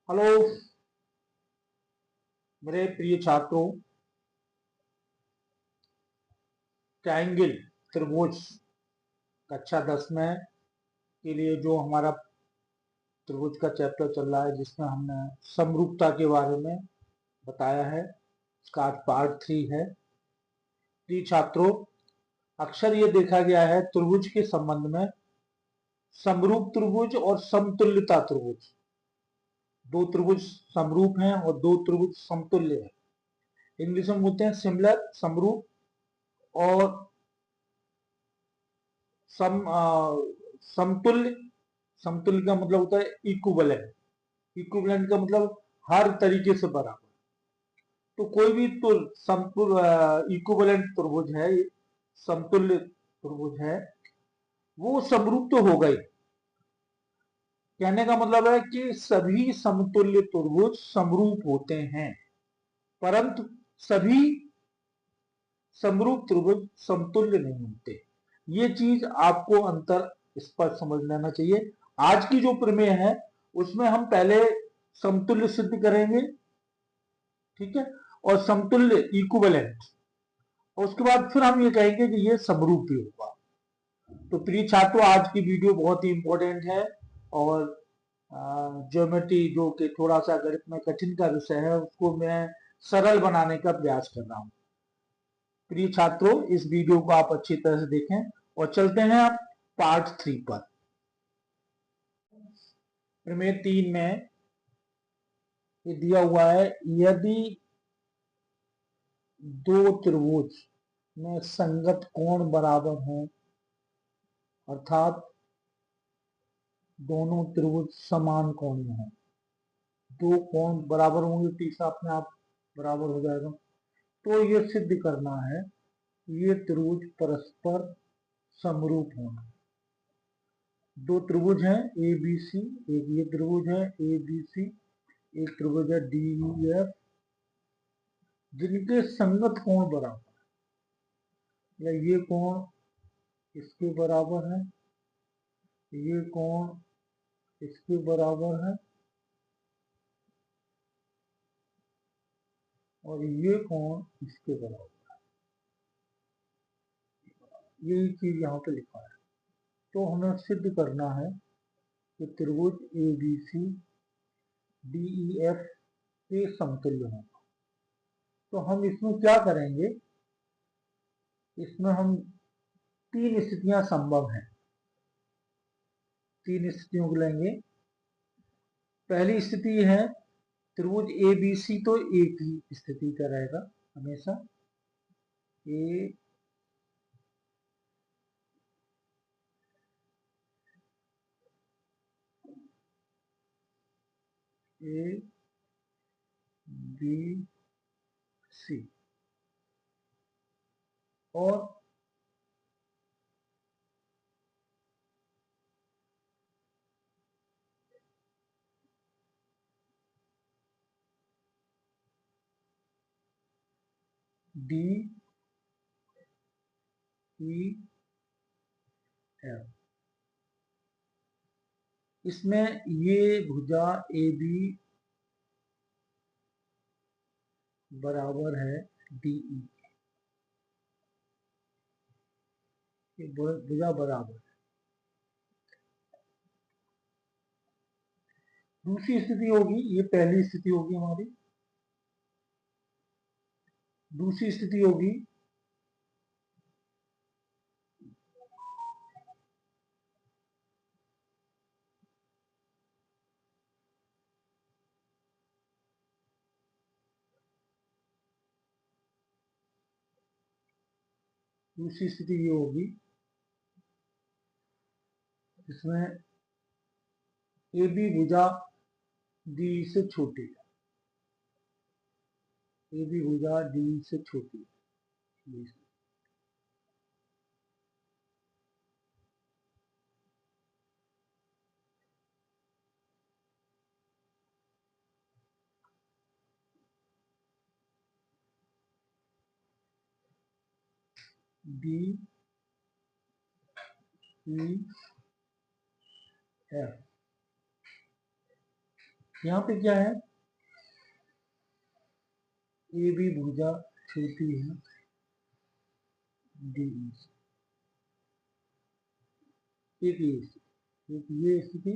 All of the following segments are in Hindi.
हेलो मेरे प्रिय छात्रों। ट्रायंगल त्रिभुज कक्षा 10 में के लिए जो हमारा त्रिभुज का चैप्टर चल रहा है, जिसमें हमने समरूपता के बारे में बताया है, इसका आज पार्ट 3 है। प्रिय छात्रों, अक्सर ये देखा गया है त्रिभुज के संबंध में समरूप त्रिभुज और समतुल्यता त्रिभुज, दो त्रिभुज समरूप हैं और दो त्रिभुज समतुल्य हैं। इंग्लिश में बोलते हैं सिमिलर, समरूप, और समतुल्य। समतुल्य का मतलब होता है इक्विवेलेंट। इक्विवेलेंट का मतलब हर तरीके से बराबर। तो कोई भी इक्विवेलेंट त्रिभुज है, समतुल्य त्रिभुज है, वो समरूप तो होगा ही। कहने का मतलब है कि सभी समतुल्य त्रिभुज समरूप होते हैं, परंतु सभी समरूप त्रिभुज समतुल्य नहीं होते। ये चीज आपको अंतर स्पष्ट समझ लेना चाहिए। आज की जो प्रमेय है उसमें हम पहले समतुल्य सिद्ध करेंगे, ठीक है, और समतुल्य इक्विवेलेंट, और उसके बाद फिर हम ये कहेंगे कि ये समरूप भी होगा। तो प्रिय छात्रों, आज की वीडियो बहुत ही इंपॉर्टेंट है, और ज्योमेट्री जो कि थोड़ा सा गणित में कठिन का विषय है, उसको मैं सरल बनाने का प्रयास कर रहा हूं। प्रिय छात्रों, इस वीडियो को आप अच्छी तरह से देखें और चलते हैं आप पार्ट 3 पर। प्रमेय 3 में ये दिया हुआ है, यदि दो त्रिभुज में संगत कोण बराबर हो, अर्थात दोनों त्रिभुज समान कोण में हो, दो कोण बराबर होंगे, तीसरा अपने आप बराबर हो जाएगा, तो ये सिद्ध करना है ये त्रिभुज परस्पर समरूप होंगे। दो त्रिभुज हैं ए बी सी, एक ये त्रिभुज है ए बी सी, एक त्रिभुज है डी ई एफ, जिनके संगत कोण बराबर, या ये कोण इसके बराबर है, ये कोण इसके बराबर है, और ये कोण इसके बराबर है। यही चीज यहाँ पे लिखा है। तो हमें सिद्ध करना है कि त्रिभुज A B C D E F के समतुल्य हों। तो हम इसमें क्या करेंगे, इसमें हम तीन स्थितियां संभव हैं, तीन स्थितियों को लेंगे। पहली स्थिति है त्रिभुज ए बी सी, तो एक ही स्थिति का रहेगा हमेशा, ए ए बी सी, और डी ई एफ। इसमें ये भुजा ए बी बराबर है डी ई, ये भुजा बराबर है। दूसरी स्थिति होगी, ये पहली स्थिति होगी हमारी, दूसरी स्थिति होगी दूसरी स्थिति ये होगी, इसमें ए बी भुजा डी से छोटी है, ए बी भुजा डी से छोटी है, डी ई एफ। यहाँ पे क्या है, ए बी भुजा छोटी है डी, एक ये स्थिति,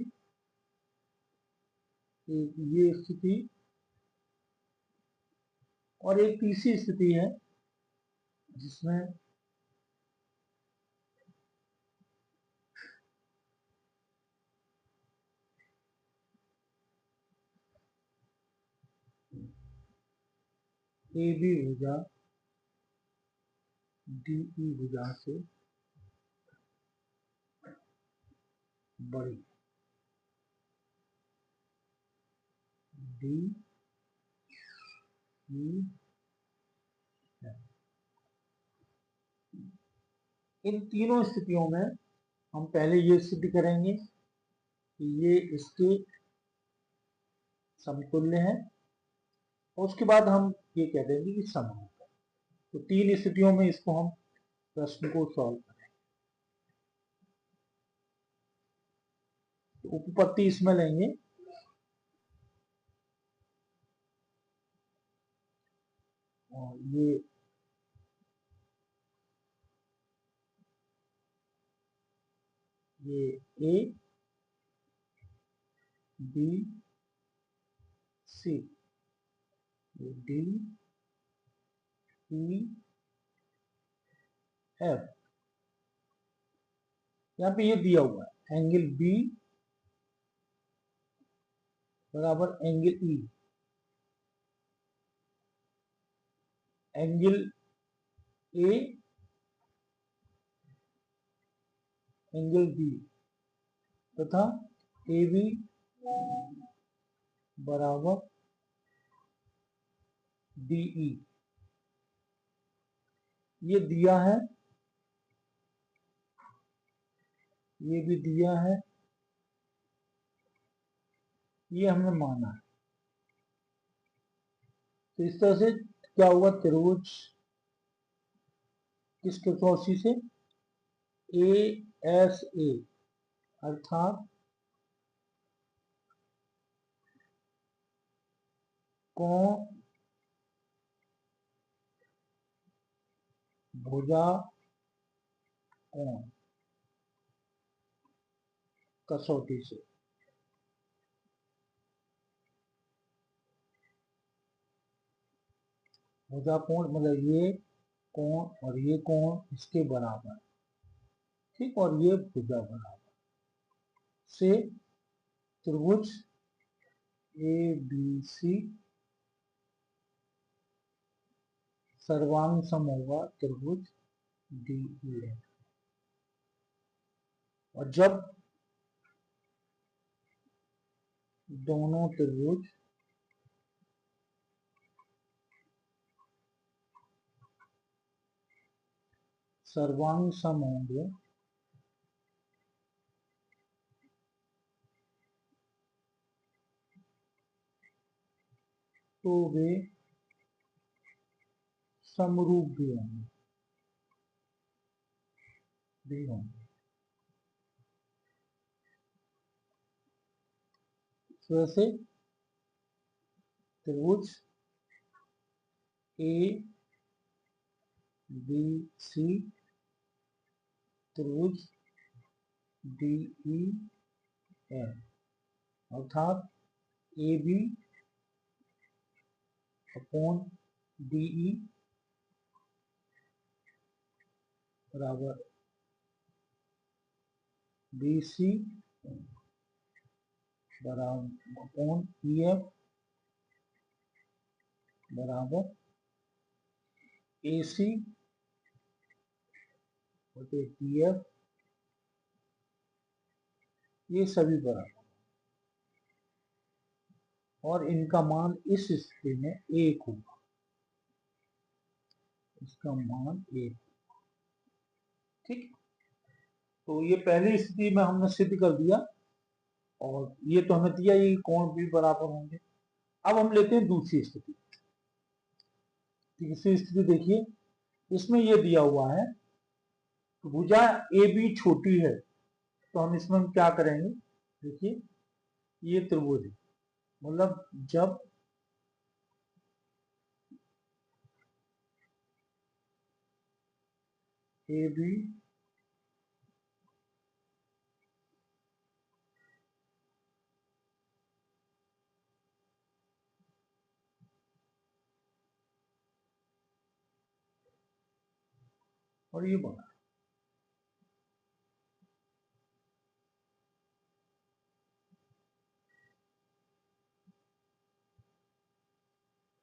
एक ये स्थिति, और एक तीसरी स्थिति है जिसमें ए बी भुजा डी ई भुजा से बड़ी, डी ई है। इन तीनों स्थितियों में हम पहले ये सिद्ध करेंगे कि ये इसके समतुल्य है, और उसके बाद हम ये कह देंगे कि समरूप है। तो तीन स्थितियों में इसको हम प्रश्न को सॉल्व करें। तो उपपत्ति इसमें लेंगे, और ये A B C, D E F, यहाँ पे ये दिया हुआ है एंगल बी बराबर angle E, angle A angle B तथा ए बी बराबर डी ई, ये दिया है, ये भी दिया है, ये हमने माना है। तो इस तरह से क्या हुआ, त्रिभुज किस चौसी से, ए एस ए अर्थात कोण भुजा कोण कसौटी से, भुजा कोण मतलब ये कोण और ये कोण इसके बराबर, ठीक, और ये भुजा बराबर से त्रिभुज ए बी सी सर्वांग सम होगा त्रिभुज डी ई एफ। और जब दोनों त्रिभुज सर्वांग सम होंगे तो वे समरूप भी होंगे, वैसे त्रिभुज ए बी सी त्रिभुज डी ई एफ अर्थात A B upon D E बराबर बी सी बराबर अपॉन ई एफ बराबर ए सी बटे डी एफ, ये सभी बराबर, और इनका मान इस स्थिति में एक होगा, इसका मान एक, ठीक। तो ये पहली स्थिति में हमने सिद्ध कर दिया, और ये तो हमें दिया ये कोण भी बराबर होंगे। अब हम लेते हैं दूसरी स्थिति। तीसरी स्थिति देखिए, इसमें ये दिया हुआ है भुजा ए बी छोटी है, तो हम इसमें क्या करेंगे, देखिए ये त्रिभुज है, मतलब जब ए बी और ये बड़ा,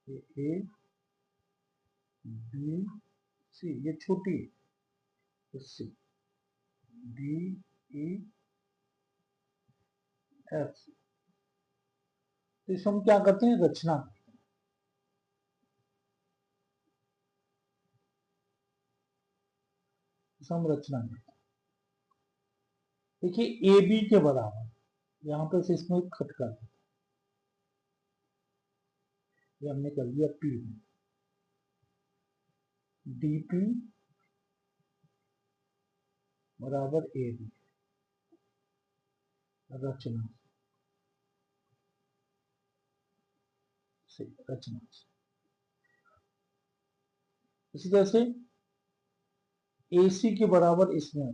ए बी सी, ये छोटी है, सी डी ई एफ, तो इसको हम क्या करते हैं, रचना, इसको हम रचना करते हैं। देखिए ए बी के बराबर, यहां पर से इसमें खट कर दिया, ये हमने कर लिया पी, डी पी बराबर ए बी, रचना से, रचना से। इसी तरह से ए सी के बराबर इसमें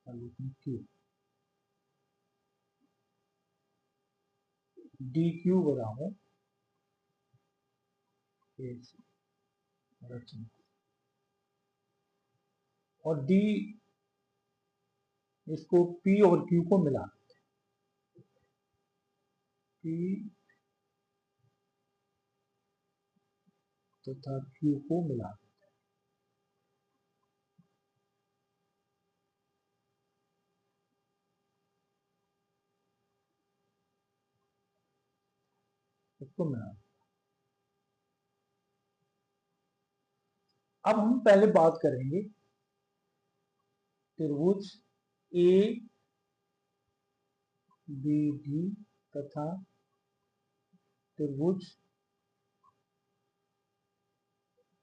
क्यू, डी क्यू बराबर ए सी, रचना, और डी, इसको पी और क्यू को मिला, पी तथा क्यू को मिला, इसको मिला। अब हम पहले बात करेंगे त्रिभुज ए बी डी तथा त्रिभुज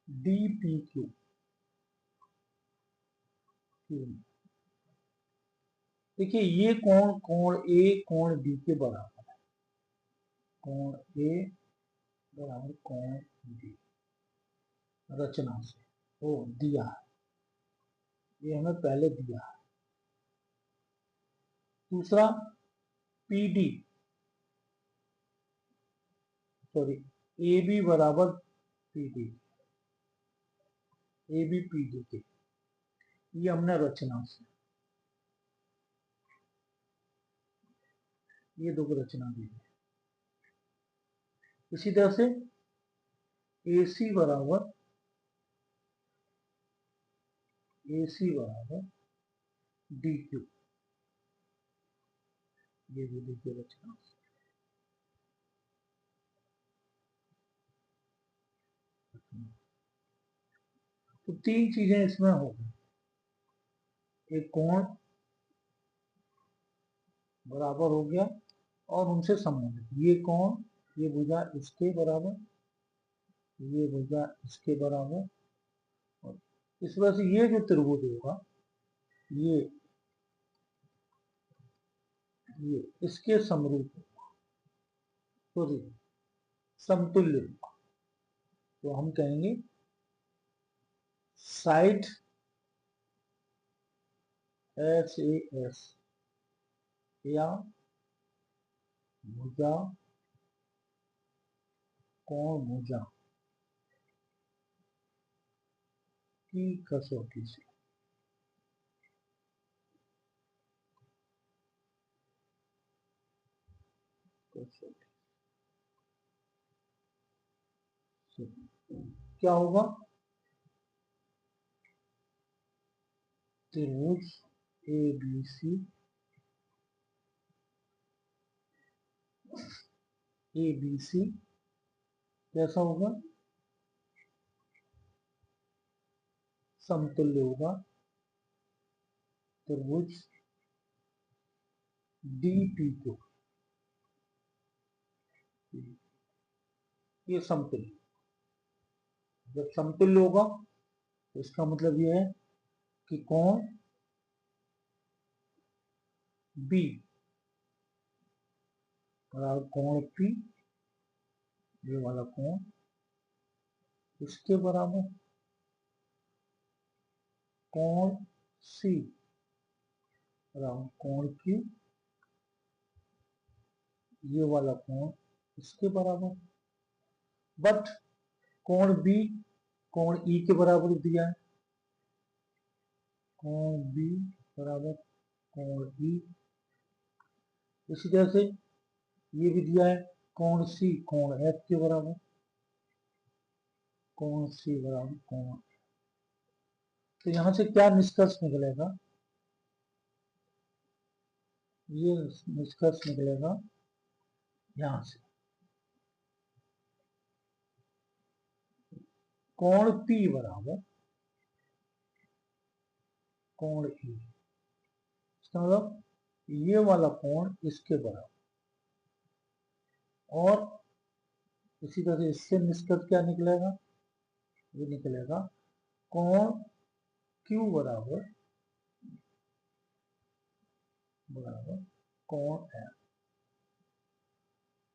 डी पी क्यू, देखिए ये कोण, कोण ए कोण डी के बराबर है, कोण ए बराबर कोण डी, रचना से वो दिया है, ये हमें पहले दिया है। दूसरा P D, sorry, A B बराबर P D, A B P D के, ये हमने रचना से, ये दो रचना दी है। इसी तरह से ए सी बराबर, ए सी बराबर डी क्यू, ये भी देखिए रचना से। तो तीन चीजें इसमें हो गई, एक कोण बराबर हो गया और उनसे संबंधित ये कोण, ये भुजा इसके बराबर, ये भुजा इसके बराबर, और इस वजह से ये जो त्रिभुज होगा ये इसके समरूप होगा, सॉरी समतुल्य होगा। तो हम कहेंगे साइड एच ए एस या भुजा, कोण भुजा की कसौटी से, क्या होगा, त्रिभुज A B C, A B सी कैसा होगा, समतुल्य होगा त्रिभुज डी पी को, ये समतुल्य, जब समतुल्य होगा तो इसका मतलब यह है कि कोण बी और कोण P, ये वाला कोण इसके बराबर, कोण C बराबर कोण Q, ये वाला कोण इसके बराबर। बट कोण B कोण E के बराबर दिया है, कोण B बराबर कोण E। इसी तरह से ये भी दिया है कोण C कोण F के बराबर, कोण C बराबर कोण। तो यहां से क्या निष्कर्ष निकलेगा, ये निष्कर्ष निकलेगा यहां से कोण P बराबर कोण E, इसका मतलब ये वाला कोण इसके बराबर। और इसी तरह से इससे निष्कर्ष क्या निकलेगा, ये निकलेगा कोण Q बराबर बराबर कोण F,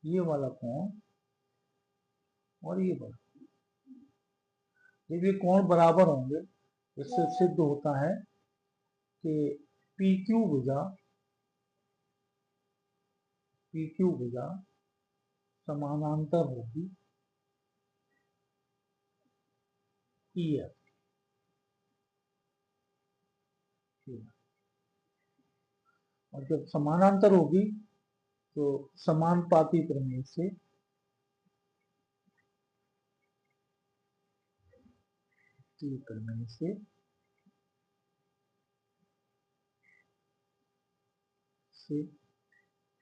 ये वाला कोण और ये बराबर। जब ये कोण बराबर होंगे इससे सिद्ध होता है कि PQ भुजा समानांतर होगी EF। और जब समानांतर होगी तो समानुपाती प्रमेय से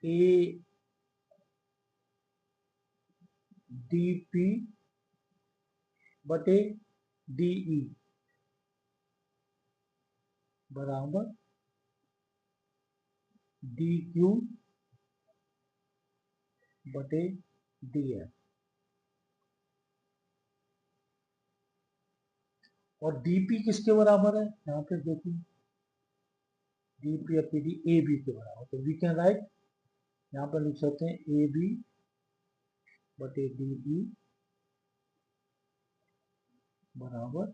ए DP बटे DE बराबर DQ बटे DF। और DP किसके बराबर है, यहाँ पे देखिए DP या PD AB के बराबर। तो वी कैन राइट, यहाँ पर लिख सकते हैं AB बटे DE बराबर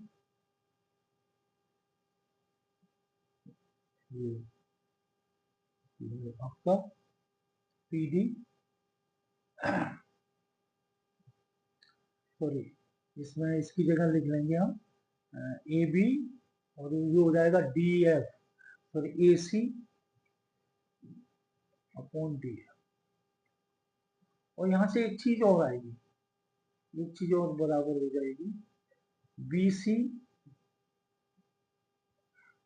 ये आपका PD, सॉरी इसमें इसकी जगह लिख लेंगे हम AB और ये हो जाएगा DF sorry AC upon DF। और यहाँ से एक चीज और आएगी, एक चीज और बराबर हो जाएगी BC,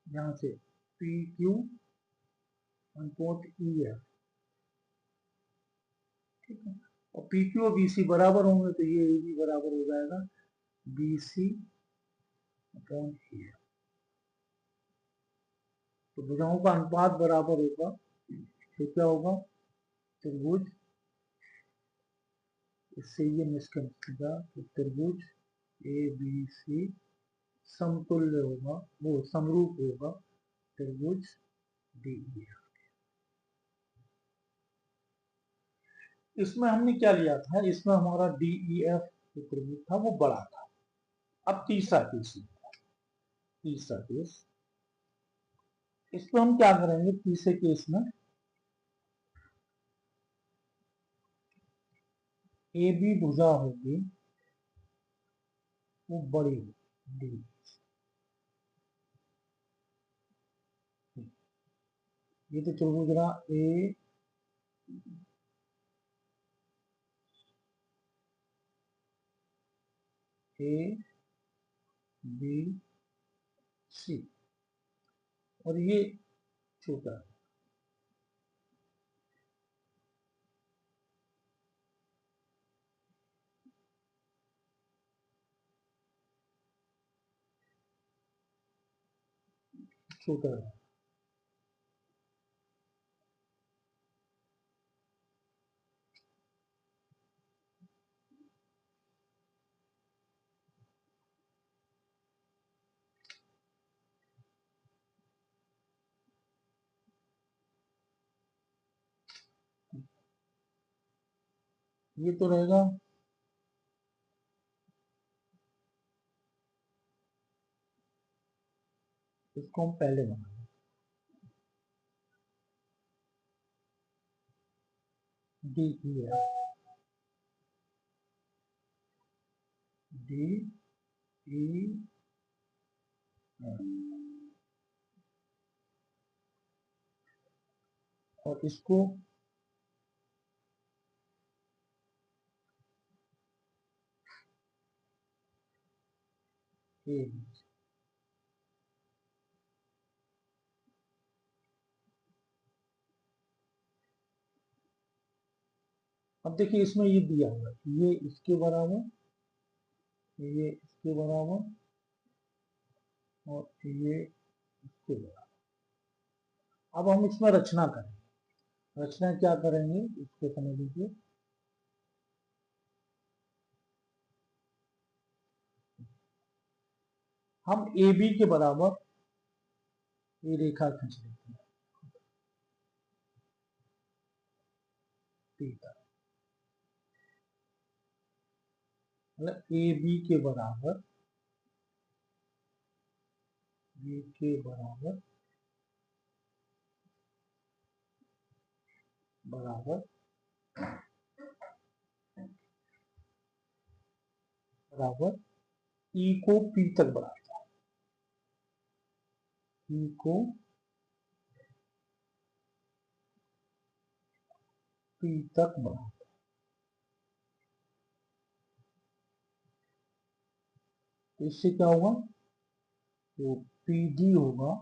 यहाँ से PQ अपॉन EF, ठीक है। और PQ और BC बराबर होंगे तो ये भी बराबर हो जाएगा BC अपॉन EF। तो भुजाओं का अनुपात बराबर होगा तो क्या होगा, त्रिभुज, इससे ये निष्कर्ष निकला तो त्रिभुज ABC समतुल्य होगा, वो समरूप होगा त्रिभुज DEF। इसमें हमने क्या लिया था, इसमें हमारा DEF जो त्रिभुज था वो बड़ा था। अब तीसरा केस इसमें हम क्या करेंगे, तीसरे केस में AB भुजा होगी वो बड़ी होगी D, ये तो त्रिभुज रहा ABC और ये छोटा है, छोटा है। ये तो रहेगा इसको हम पहले बनाएंगे डी की है डी ई और इसको ए अब देखिए इसमें ये दिया हुआ है ये इसके बराबर ये इसके बराबर और ये इसके बराबर। अब हम इसमें रचना करेंगे रचना क्या करेंगे इसको समझ लीजिए हम ए बी के बराबर ये रेखा खींच लेते हैं ठीक है मतलब ए बी के बराबर बी के बराबर बराबर बराबर ई को पी तक बढ़ाता है ई को पी तक बढ़ाता है इससे क्या होगा जो पी डी होगा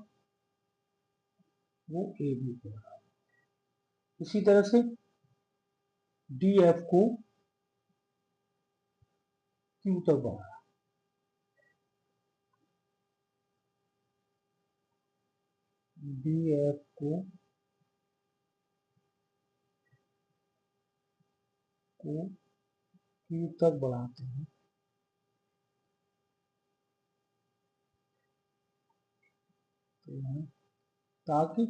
वो ए बी के बराबर इसी तरह से डी एफ को क्यू तक बढ़ाया डी एफ को क्यू तक बढ़ाते हैं तो ताकि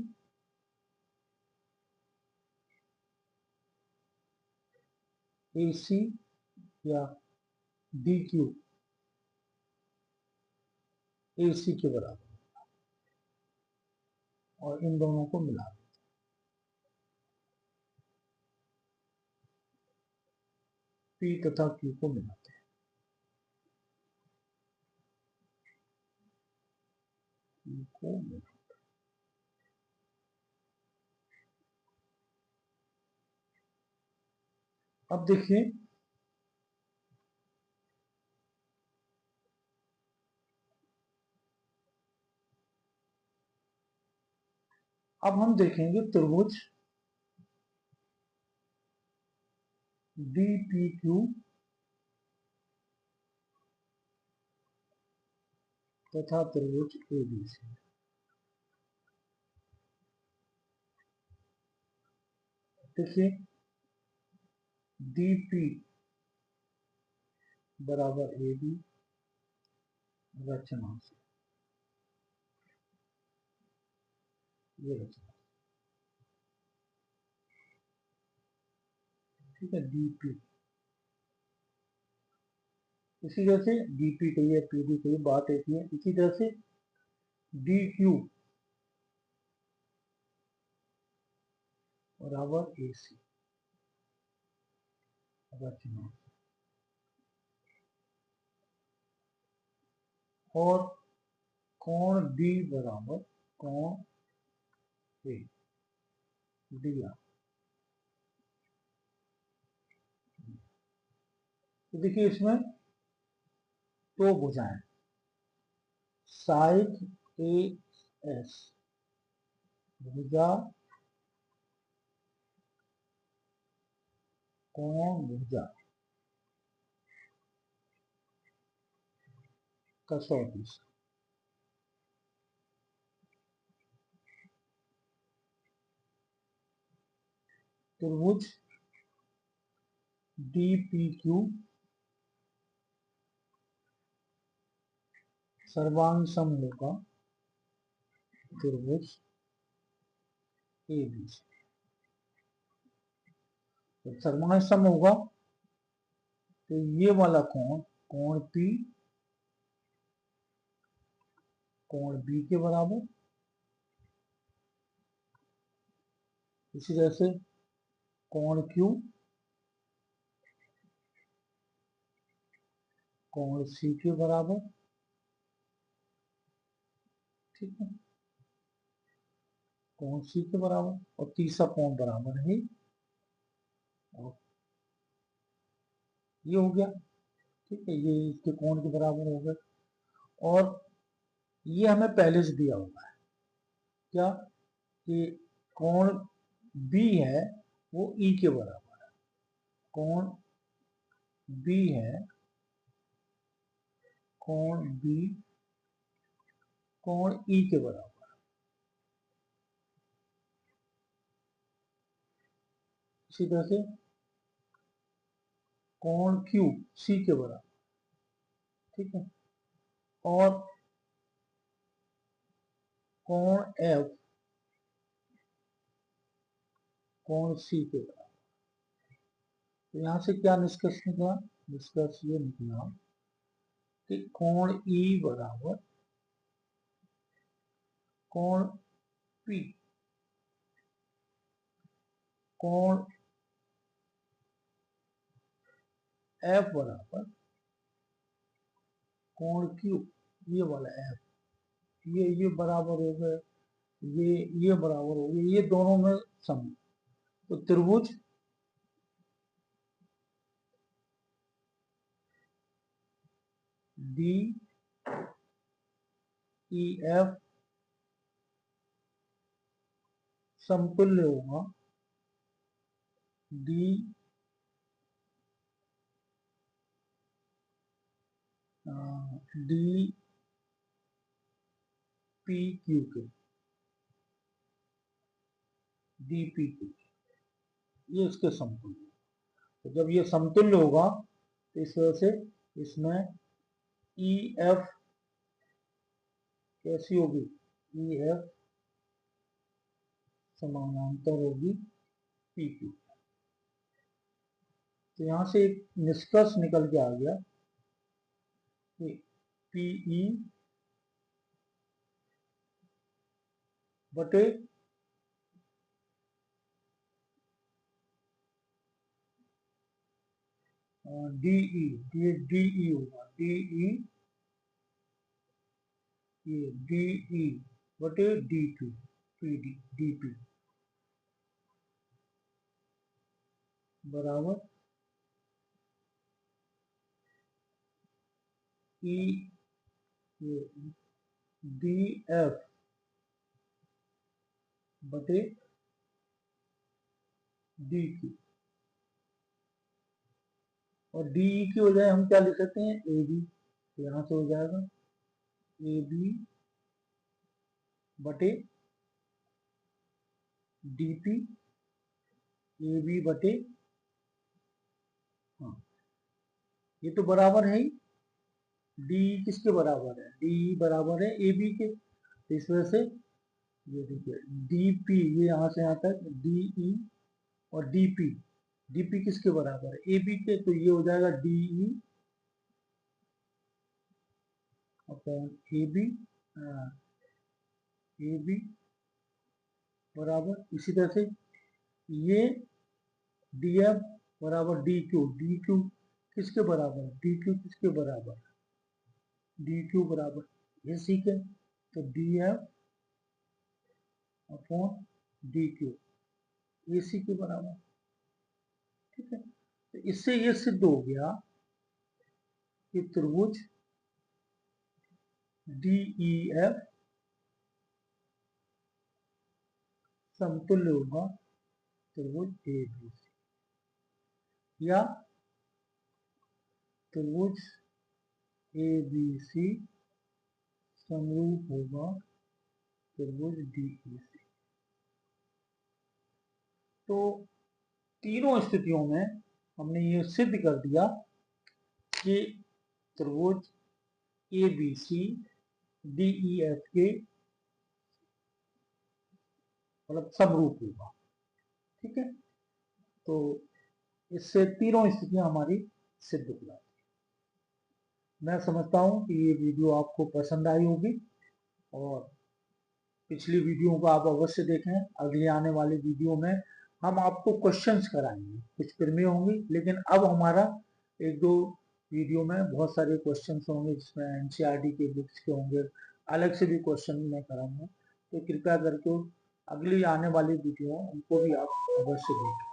ए सी या डी क्यू ए सी के बराबर और इन दोनों को मिला पी तथा क्यू को मिलाते हैं Q को मिलाते हैं। अब देखिए अब हम देखेंगे त्रिभुज डी पी क्यू तथा त्रिभुज ए बी सी देखिए डी पी बराबर ए बी रचना से ये रचना ठीक है डी पी इसी तरह से डी पी कहिए पी डी कहिए बात एक ही है इसी तरह से डी क्यू बराबर ए सी रचना और कोण डी बराबर कोण ए डी आर तो देखिए इसमें दो भुजाएं साइड ए एस भुजा कोण भुजा कसौटी त्रिभुज डी पी क्यू सर्वांग समूह का त्रिभुज ए बी सी सर्वांग सम होगा तो ये वाला कोण, कोण P कोण B के बराबर। इसी तरह से कोण Q कोण C के बराबर। ठीक है, कोण C के बराबर। और तीसरा कोण बराबर है और ये हो गया। ठीक है, ये इसके कोण के बराबर हो गए। और ये हमें पहले से दिया हुआ है क्या, कि कोण B है वो E के बराबर है। कोण B है, कोण B कोण E के बराबर। इसी तरह से कोण Q C के बराबर। ठीक है, और कोण F कोण C के बराबर। तो यहां से क्या निष्कर्ष निकला, निष्कर्ष ये निकला कि कोण E बराबर कोण P कोण F बराबर कोण Q, ये वाला F, ये बराबर हो गए, ये बराबर हो गए, ये दोनों में सम। तो त्रिभुज DEF समतुल्य होगा DPQ के, DPQ ये इसके समतुल्य। तो जब ये समतुल्य होगा तो इस वजह से इसमें EF कैसी होगी, EF समानांतर होगी PQ। तो यहां से एक निष्कर्ष निकल के आ गया कि PE बटे DE होगा, DE बटे DQ DP बराबर DF बटे DQ। और DE की बजाय हम क्या लिख सकते हैं, AB। तो यहां से हो जाएगा AB बटे DP, AB बटे, हाँ ये तो बराबर है ही, DE किसके बराबर है, DE बराबर है AB के। तो इस वजह से ये देखिए DP, ये यहां से आता है DE और DP किसके बराबर है, AB के। तो ये हो जाएगा DE अपॉन AB, AB बराबर। इसी तरह से ये DF बराबर DQ किसके बराबर, DQ किसके बराबर, DQ बराबर AC के। तो DF अपॉन DQ AC के बराबर। ठीक है, तो इससे ये सिद्ध हो गया कि त्रिभुज DEF समतुल्य होगा त्रिभुज ABC, या त्रिभुज ABC समरूप होगा त्रिभुज DEC। तो तीनों स्थितियों में हमने ये सिद्ध कर दिया कि त्रिभुज ABC DEF के मतलब समरूप होगा। ठीक है, तो इससे तीनों स्थितियां हमारी सिद्ध बुलाते हैं। मैं समझता हूँ कि ये वीडियो आपको पसंद आई होगी और पिछली वीडियो को आप अवश्य देखें। अगली आने वाली वीडियो में हम आपको क्वेश्चंस कराएंगे, कुछ प्रमेय होंगे, लेकिन अब हमारा एक दो वीडियो में बहुत सारे क्वेश्चंस होंगे जिसमें एनसीईआरटी के बुक्स के होंगे, अलग से भी क्वेश्चन मैं कराऊंगा। तो कृपया करके अगली आने वाली वीडियो उनको भी आप अवश्य देखें।